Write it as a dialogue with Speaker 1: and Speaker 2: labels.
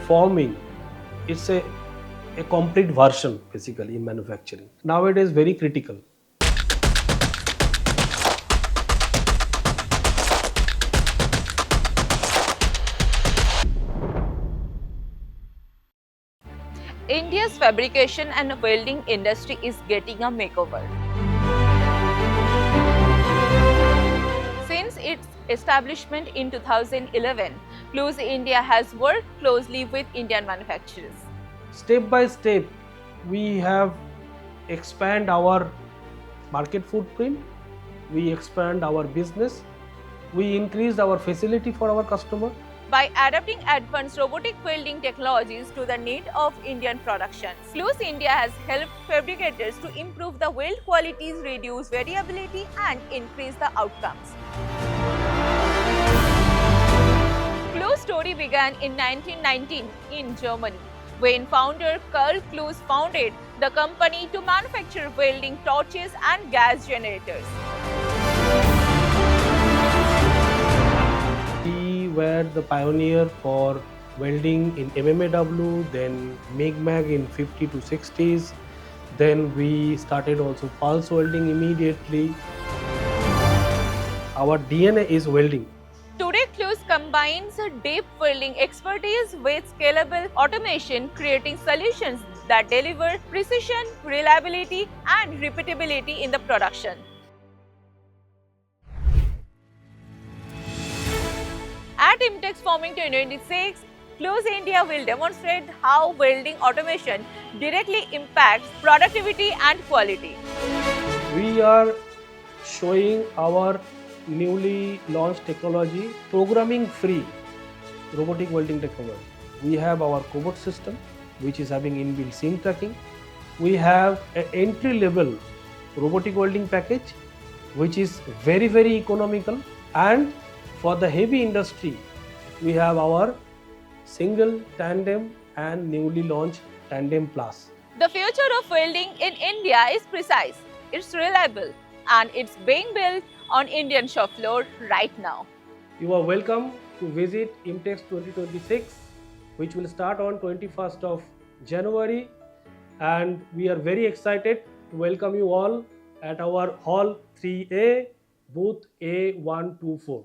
Speaker 1: forming, it's a complete version basically in manufacturing. Nowadays, very critical.
Speaker 2: India's fabrication and welding industry is getting a makeover. Since its establishment in 2011, CLOOS India has worked closely with Indian manufacturers.
Speaker 1: Step by step, we have expand our market footprint, we expand our business, we increased our facility for our customer.
Speaker 2: By adapting advanced robotic welding technologies to the need of Indian production, CLOOS India has helped fabricators to improve the weld qualities, reduce variability and increase the outcomes. CLOOS' story began in 1919 in Germany, when founder Karl CLOOS founded the company to manufacture welding torches and gas generators.
Speaker 1: We were the pioneer for welding in MMAW, then MIG-MAG in 50 to 60s. Then we started also pulse welding immediately. Our DNA is welding.
Speaker 2: Today, CLOOS combines deep welding expertise with scalable automation, creating solutions that deliver precision, reliability, and repeatability in the production. At IMTEX Forming 2026, CLOOS India will demonstrate how welding automation directly impacts productivity and quality.
Speaker 1: We are showing our newly launched technology, programming free robotic welding technology. We have our cobot system, which is having inbuilt seam tracking. We have an entry level robotic welding package, which is very, very economical. And for the heavy industry, we have our single, tandem and newly launched tandem plus.
Speaker 2: The future of welding in India is precise, it's reliable, and it's being built on Indian shop floor right now.
Speaker 1: You are welcome to visit IMTEX 2026, which will start on 21st of January, and we are very excited to welcome you all at our Hall 3A, booth A124.